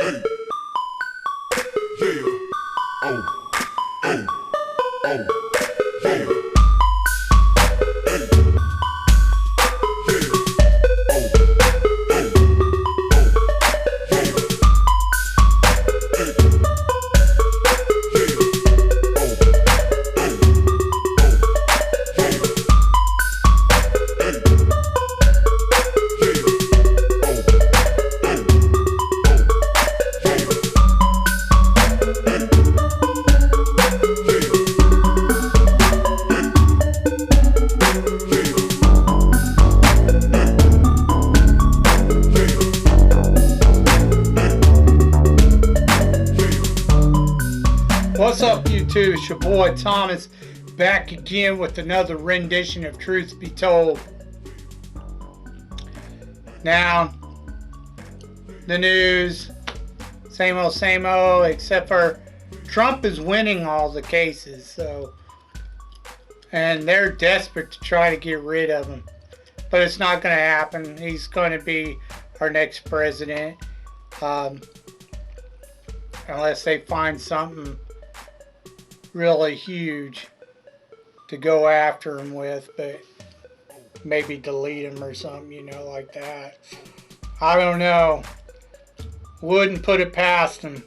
Hey, yeah, oh, oh, oh, yeah. What's up, YouTube? It's your boy Thomas back again with another rendition of Truth Be Told. Now, the news, same old, except for Trump is winning all the cases, and they're desperate to try to get rid of him. But it's not going to happen. He's going to be our next president, unless they find something really huge to go after him with, but maybe delete him or something, you know, like that. I don't know. Wouldn't put it past him,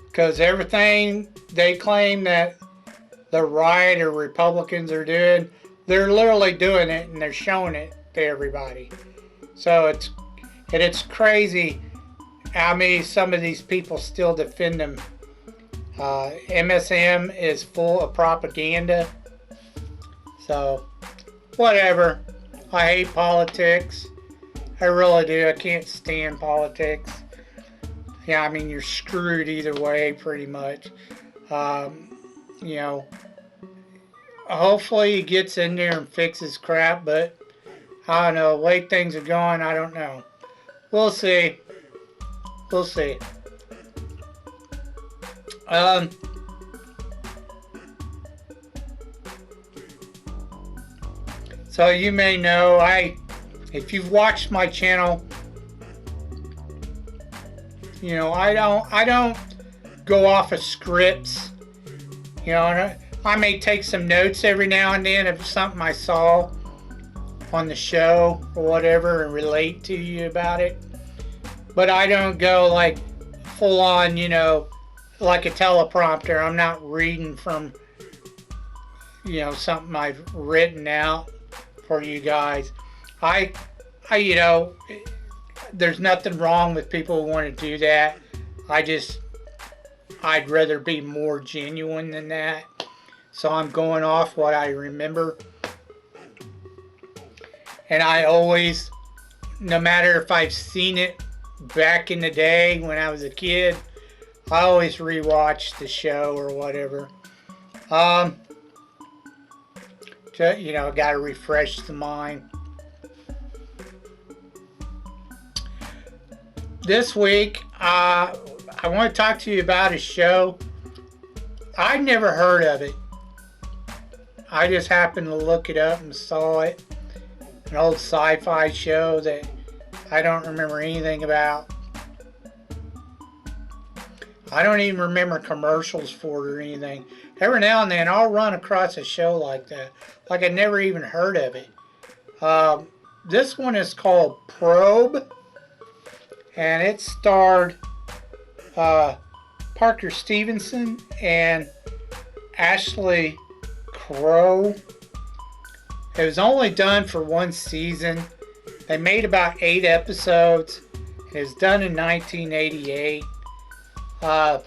because everything they claim that the right or Republicans are doing, they're literally doing it and they're showing it to everybody. So it's crazy how many some of these people still defend them. MSM is full of propaganda. So, whatever. I hate politics. I really do. I can't stand politics. Yeah, I mean, you're screwed either way, pretty much. You know, hopefully he gets in there and fixes crap, but I don't know. The way things are going, I don't know. We'll see. We'll see. So you may know, if you've watched my channel, you know, I don't go off of scripts. You know, and I may take some notes every now and then of something I saw on the show or whatever and relate to you about it. But I don't go like full on, you know, like a teleprompter. I'm not reading from, you know, something I've written out for you guys. I you know, there's nothing wrong with people who want to do that. I'd rather be more genuine than that. So I'm going off what I remember. And I always, no matter if I've seen it back in the day when I was a kid, I always rewatch the show or whatever. You know, got to refresh the mind. This week, I want to talk to you about a show. I'd never heard of it. I just happened to look it up and saw it. An old sci-fi show that I don't remember anything about. I don't even remember commercials for it or anything. Every now and then I'll run across a show like that. Like I never even heard of it. This one is called Probe. And it starred Parker Stevenson and Ashley Crow. It was only done for one season. They made about 8 episodes. It was done in 1988. So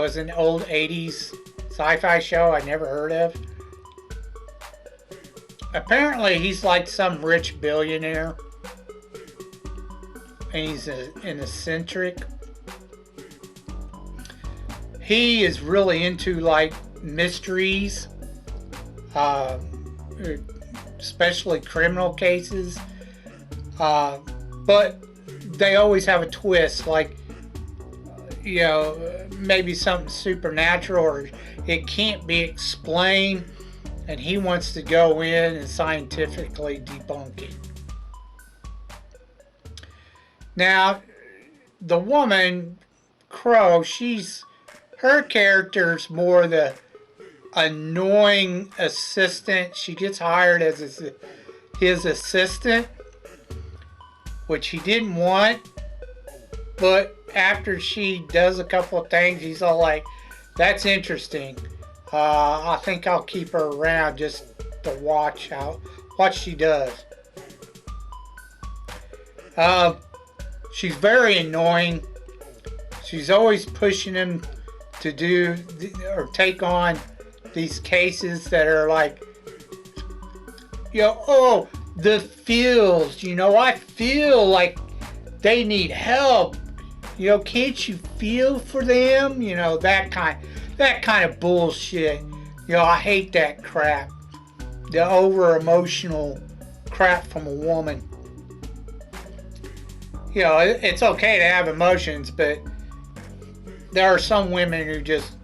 it's an old 80s sci-fi show I never heard of. Apparently he's like some rich billionaire. And he's an eccentric. He is really into like mysteries, especially criminal cases. But they always have a twist, like, you know, maybe something supernatural or it can't be explained, and he wants to go in and scientifically debunk it. Now, the woman, Crow, her character's more the annoying assistant. She gets hired as his assistant, which he didn't want. But after she does a couple of things, he's all like, that's interesting. I think I'll keep her around just to watch what she does. She's very annoying. She's always pushing him to do or take on these cases that are like, oh, the feels, I feel like they need help. Can't you feel for them? That kind of bullshit. I hate that crap. The over emotional crap from a woman. It's okay to have emotions, but there are some women who just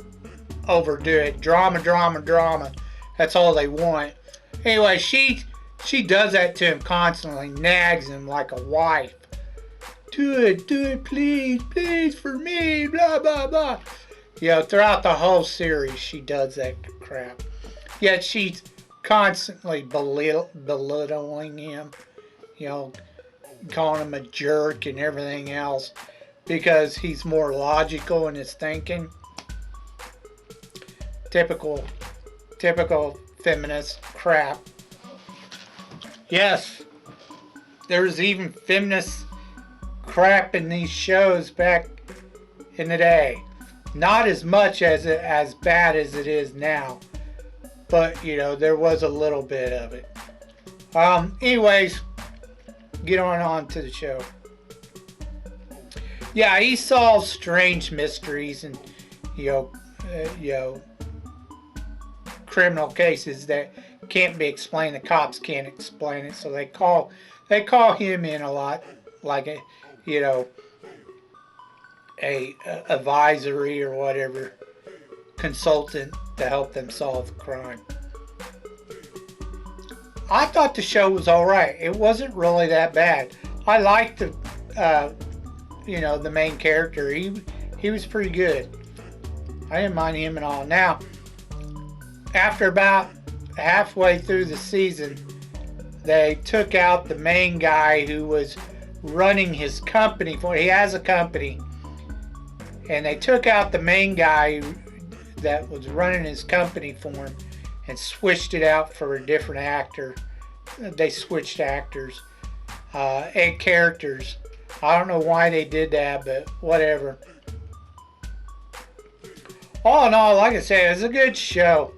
overdo it. Drama, drama, drama. That's all they want. Anyway, she does that to him constantly, nags him like a wife. Do it, please, please, for me, blah, blah, blah. Throughout the whole series, she does that crap. Yet she's constantly belittling him, calling him a jerk and everything else because he's more logical in his thinking. Typical feminist crap. Yes, there's even feminist crap in these shows back in the day. Not as much as bad as it is now, but there was a little bit of it. Anyways, get on to the show. Yeah, he solves strange mysteries and criminal cases that can't be explained. The cops can't explain it, so they call him in a lot, like a advisory or whatever consultant to help them solve the crime. I thought the show was all right. It wasn't really that bad. I liked the main character. He was pretty good. I didn't mind him at all. Now, after about halfway through the season, they took out the main guy who was running his company for. He has a company, and they took out the main guy that was running his company for him and switched it out for a different actor. They switched actors and characters. I don't know why they did that, but whatever. All in all, like I said, it's a good show.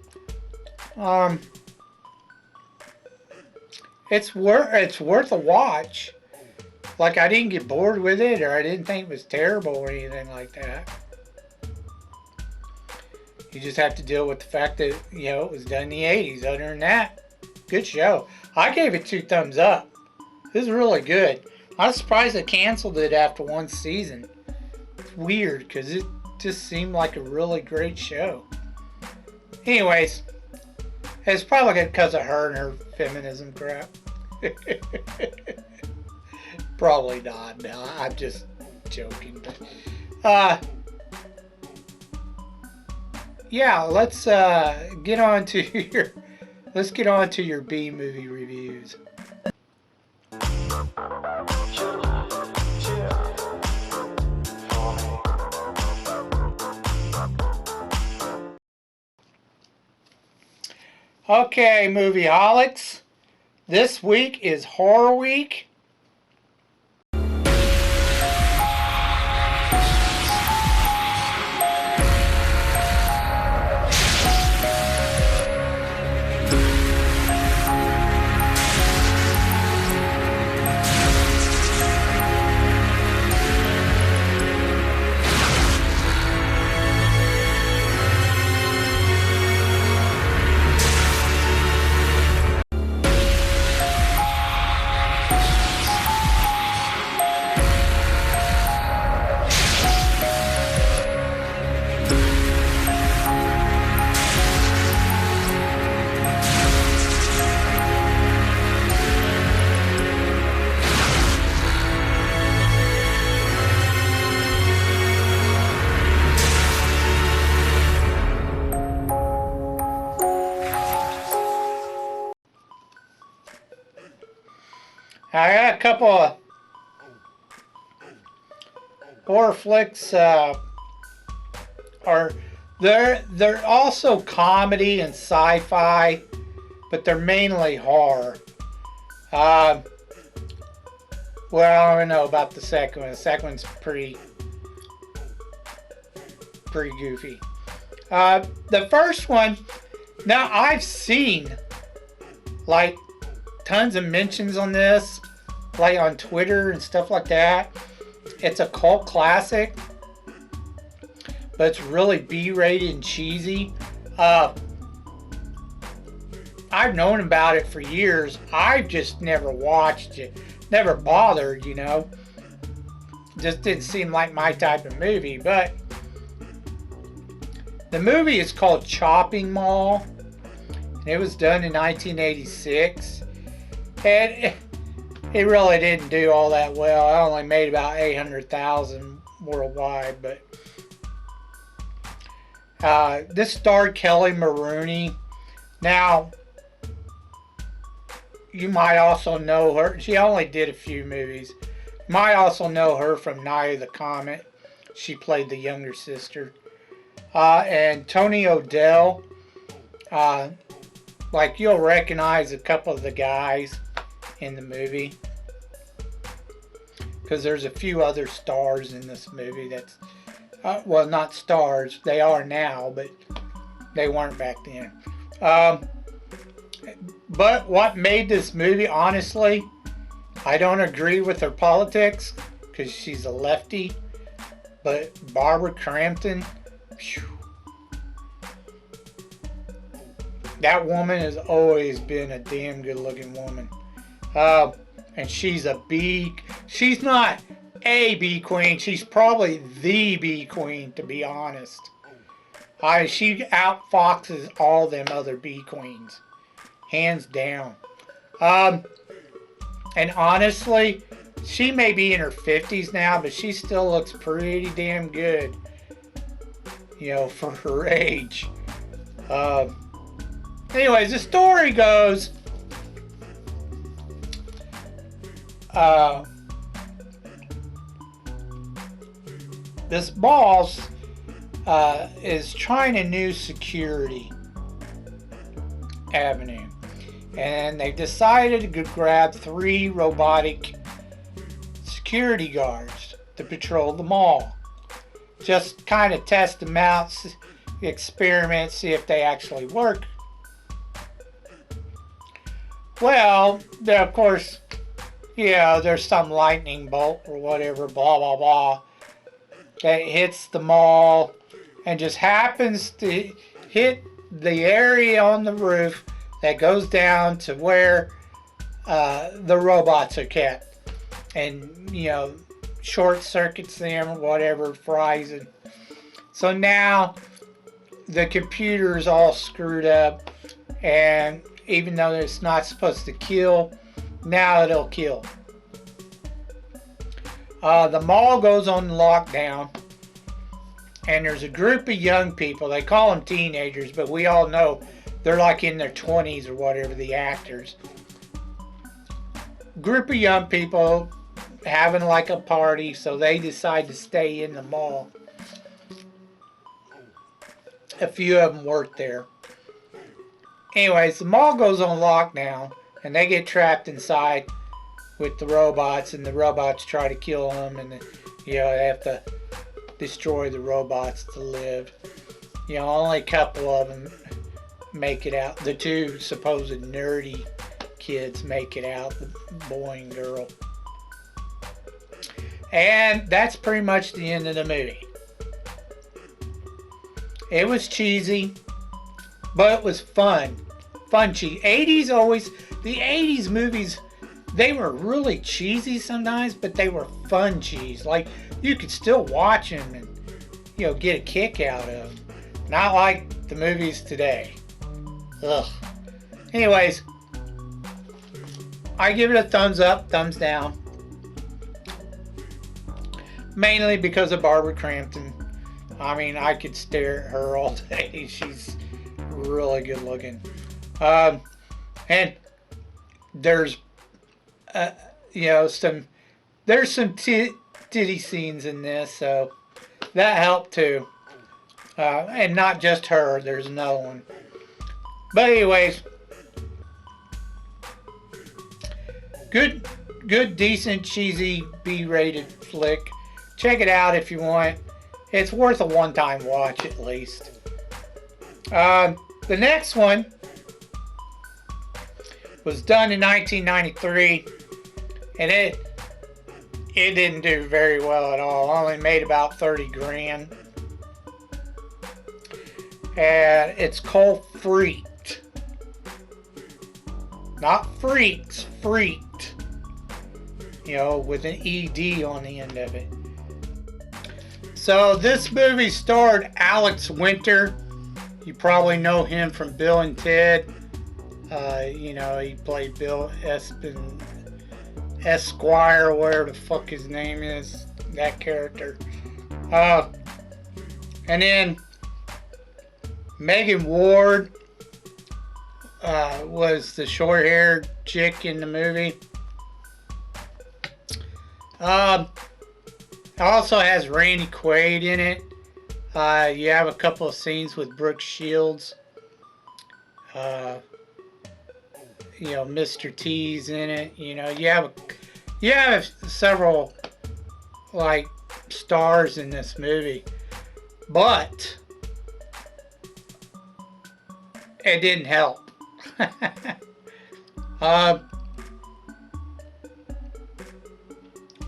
It's worth a watch. Like, I didn't get bored with it, or I didn't think it was terrible or anything like that. You just have to deal with the fact that, it was done in the 80s. Other than that, good show. I gave it 2 thumbs up. It was really good. I was surprised they canceled it after 1 season. It's weird, because it just seemed like a really great show. Anyways, it's probably because of her and her feminism crap. Probably not. No, I'm just joking. But, yeah, let's get on to your B movie reviews. Okay, Movieholics. This week is Horror Week. I got a couple of horror flicks. Are they're also comedy and sci-fi, but they're mainly horror. Uh, well, I don't know about the second one. The second one's pretty goofy. The first one, now I've seen like tons of mentions on this, like on Twitter and stuff like that. It's a cult classic, but it's really B-rated and cheesy. I've known about it for years. I've just never watched it, never bothered, you know. Just didn't seem like my type of movie. But the movie is called Chopping Mall. It was done in 1986. And it really didn't do all that well. I only made about 800,000 worldwide. But this starred Kelly Maroney. Now, you might also know her. She only did a few movies. You might also know her from Night of the Comet. She played the younger sister. And Tony O'Dell. Like, you'll recognize a couple of the guys in the movie. Because there's a few other stars in this movie that's... well, not stars. They are now, but they weren't back then. But what made this movie, honestly, I don't agree with her politics because she's a lefty. But Barbara Crampton, phew, that woman has always been a damn good looking woman. And she's a B. She's not a B queen. She's probably the B queen, to be honest. She outfoxes all them other B queens. Hands down. And honestly, she may be in her 50s now, but she still looks pretty damn good, you know, for her age. Anyways, the story goes, this boss is trying a new security avenue. And they decided to grab 3 robotic security guards to patrol the mall. Just kind of test them out, experiment, see if they actually work. Well, of course, yeah, there's some lightning bolt or whatever, blah, blah, blah, that hits the mall and just happens to hit the area on the roof that goes down to where the robots are kept, and you know, short circuits them or whatever, fries it. So now the computer is all screwed up, and even though it's not supposed to kill, now it'll kill. The mall goes on lockdown, and there's a group of young people. They call them teenagers, but we all know they're like in their 20s or whatever, the actors. Group of young people having like a party, so they decide to stay in the mall. A few of them work there. Anyways, the mall goes on lockdown, and they get trapped inside with the robots, and the robots try to kill them, and you know, they have to destroy the robots to live. You know, only a couple of them make it out. The 2 supposed nerdy kids make it out, the boy and girl. And that's pretty much the end of the movie. It was cheesy, but it was fun. Fun cheesy. The 80s movies, they were really cheesy sometimes, but they were fun cheese. Like, you could still watch them and, you know, get a kick out of them. Not like the movies today. Ugh. Anyways, I give it a thumbs up, thumbs down. Mainly because of Barbara Crampton. I mean, I could stare at her all day. She's really good looking. And there's you know, there's some titty scenes in this, so that helped too. And not just her, there's another one. But anyways, good, decent, cheesy, B-rated flick. Check it out if you want. It's worth a one-time watch at least. The next one was done in 1993, and it didn't do very well at all. Only made about 30 grand. And it's called Freaked. Not Freaks, Freaked. You know, with an ED on the end of it. So this movie starred Alex Winter. You probably know him from Bill and Ted. You know, he played Bill Esquire, whatever the fuck his name is. That character. And then Megan Ward was the short-haired chick in the movie. It also has Randy Quaid in it. You have a couple of scenes with Brooke Shields. You know, Mr. T's in it. You know, you have several like stars in this movie, but it didn't help.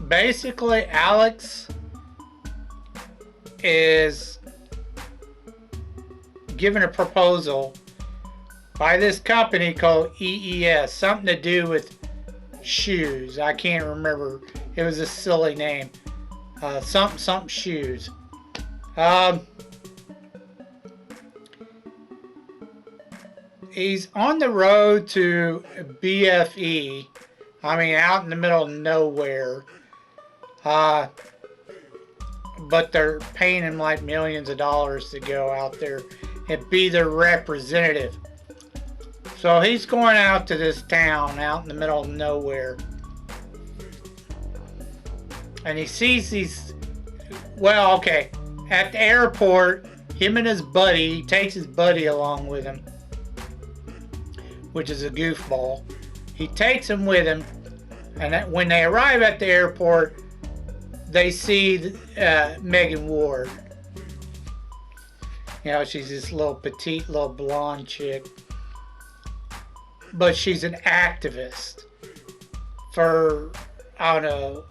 Basically, Alex is given a proposal by this company called EES, something to do with shoes. I can't remember. It was a silly name. Something shoes. He's on the road to BFE. I mean, out in the middle of nowhere. But they're paying him like millions of dollars to go out there and be their representative. So he's going out to this town out in the middle of nowhere. And he sees these, well, okay, at the airport, him and his buddy, he takes his buddy along with him, which is a goofball. He takes him with him, and when they arrive at the airport, they see Megan Ward. You know, she's this little petite, little blonde chick. But she's an activist for, I don't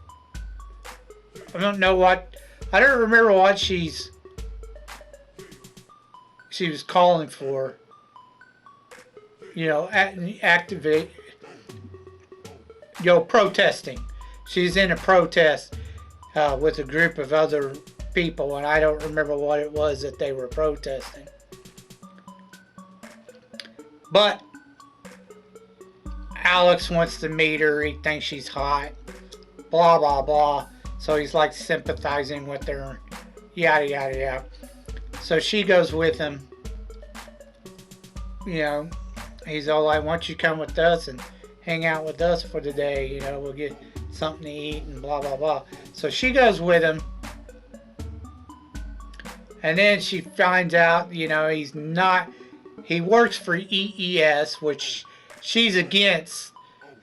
remember what she was calling for. You know, activate, you know, protesting. She's in a protest with a group of other people, and I don't remember what it was that they were protesting. But Alex wants to meet her. He thinks she's hot. Blah, blah, blah. So he's like sympathizing with her. Yada, yada, yada. So she goes with him. You know, he's all like, why don't you come with us and hang out with us for the day? You know, we'll get something to eat and blah, blah, blah. So she goes with him. And then she finds out, you know, he works for EES, which she's against.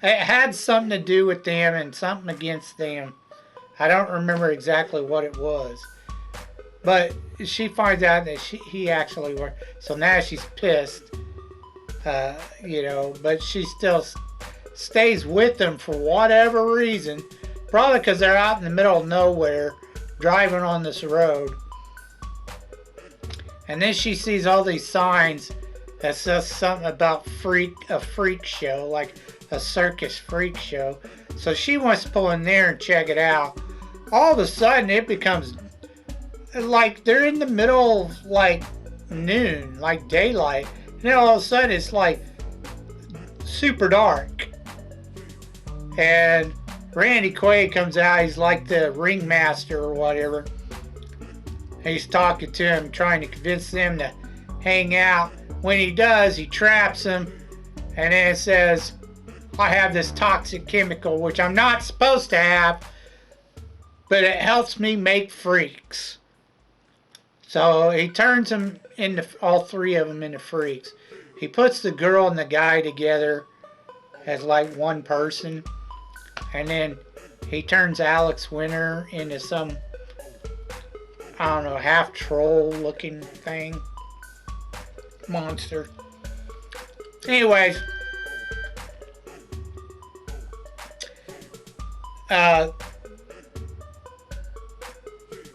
It had something to do with them and something against them. I don't remember exactly what it was. But she finds out that he actually worked. So now she's pissed. You know, but she still stays with them for whatever reason. Probably because they're out in the middle of nowhere, driving on this road. And then she sees all these signs that says something about a freak show, like a circus freak show. So she wants to pull in there and check it out. All of a sudden, it becomes like they're in the middle of like noon, like daylight. And then all of a sudden, it's like super dark. And Randy Quaid comes out. He's like the ringmaster or whatever. And he's talking to him, trying to convince them to hang out. When he does, he traps him. And then it says, I have this toxic chemical, which I'm not supposed to have, but it helps me make freaks. So he turns them into, all three of them into freaks. He puts the girl and the guy together as like one person, and then he turns Alex Winter into some, I don't know, half troll looking thing. Monster. Anyways, the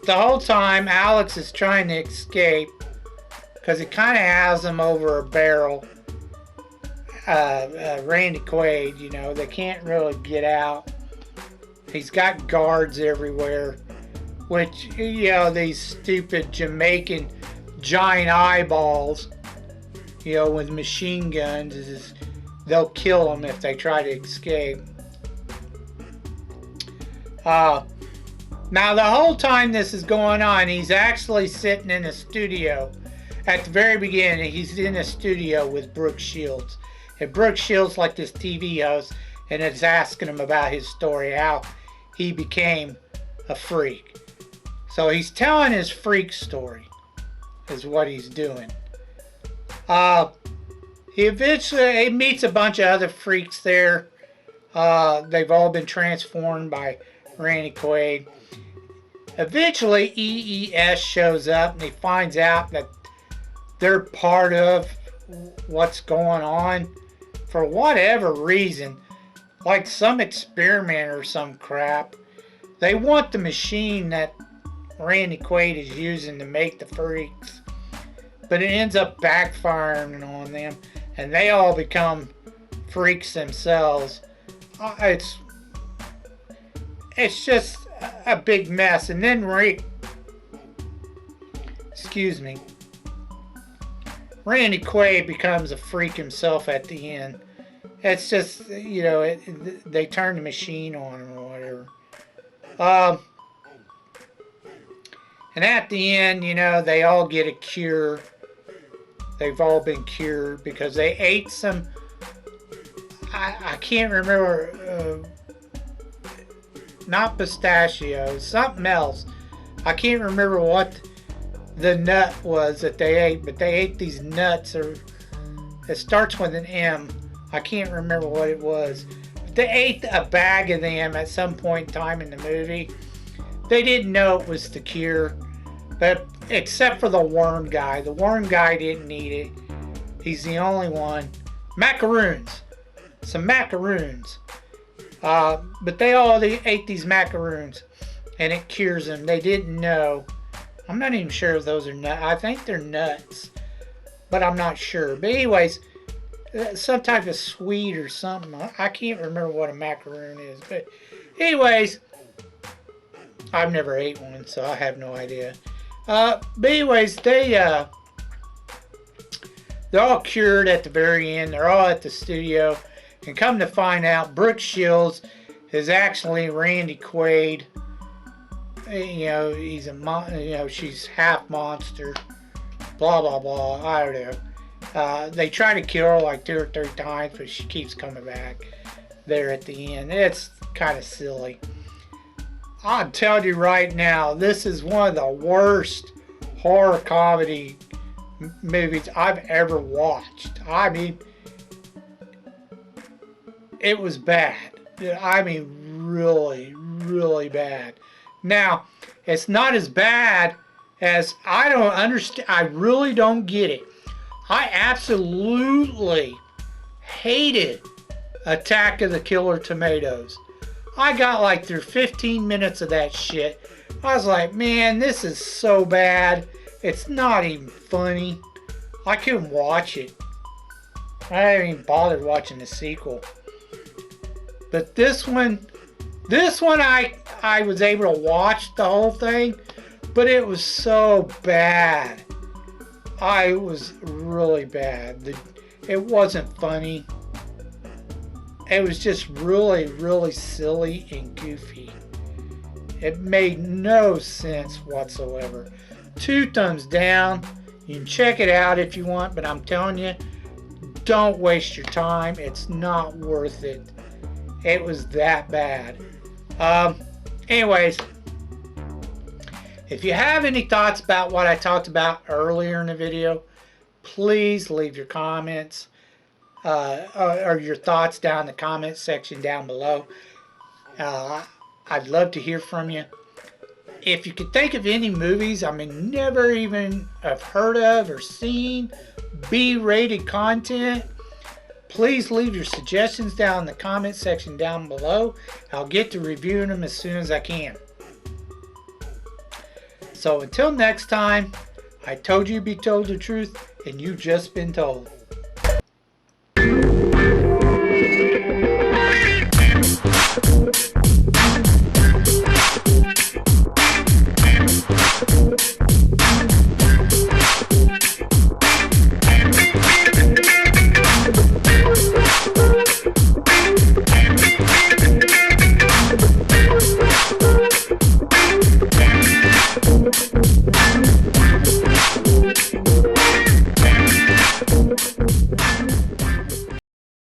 whole time Alex is trying to escape because he kind of has him over a barrel. Randy Quaid, you know, they can't really get out. He's got guards everywhere, which, you know, these stupid Jamaican giant eyeballs, you know, with machine guns, they'll kill them if they try to escape. Now, the whole time this is going on, he's actually sitting in a studio. At the very beginning, he's in a studio with Brooke Shields. And Brooke Shields, like this TV host, and is asking him about his story, how he became a freak. So he's telling his freak story, is what he's doing. He eventually meets a bunch of other freaks there. They've all been transformed by Randy Quaid. Eventually, EES shows up and he finds out that they're part of what's going on for whatever reason, like some experiment or some crap. They want the machine that Randy Quaid is using to make the freaks, but it ends up backfiring on them, and they all become freaks themselves. It's just a big mess. And then Randy Quaid becomes a freak himself at the end. It's just, you know, they turn the machine on him or whatever. And at the end, you know, they all get a cure. They've all been cured because they ate some, I can't remember, not pistachios, something else. I can't remember what the nut was that they ate, but they ate these nuts, or it starts with an M. I can't remember what it was. But they ate a bag of them at some point in time in the movie. They didn't know it was the cure, but except for the worm guy. The worm guy didn't eat it. He's the only one. Macaroons. Some macaroons. But they ate these macaroons, and it cures them. They didn't know. I'm not even sure if those are nuts. I think they're nuts, but I'm not sure. But anyways, some type of sweet or something. I can't remember what a macaroon is. But anyways, I've never ate one, so I have no idea. But anyways, they're all cured at the very end. They're all at the studio. And come to find out, Brooke Shields is actually Randy Quaid. You know, she's half monster. Blah, blah, blah. I don't know. They try to kill her like 2 or 3 times, but she keeps coming back there at the end. It's kind of silly. I'll tell you right now, this is one of the worst horror comedy movies I've ever watched. I mean, it was bad. I mean, really, really bad. Now, it's not as bad as, I don't understand. I really don't get it. I absolutely hated Attack of the Killer Tomatoes. I got like through 15 minutes of that shit. I was like, man, this is so bad. It's not even funny. I couldn't watch it. I haven't even bothered watching the sequel. But this one I was able to watch the whole thing, but it was so bad. It was really bad. It wasn't funny. It was just really, really silly and goofy. It made no sense whatsoever. 2 thumbs down. You can check it out if you want, but I'm telling you, don't waste your time. It's not worth it. It was that bad. Anyways, if you have any thoughts about what I talked about earlier in the video, please leave your comments or your thoughts down in the comment section down below. I'd love to hear from you. If you could think of any movies never even have heard of or seen, B-rated content, please leave your suggestions down in the comment section down below. I'll get to reviewing them as soon as I can. So until next time, I told you to be told the truth, and you've just been told.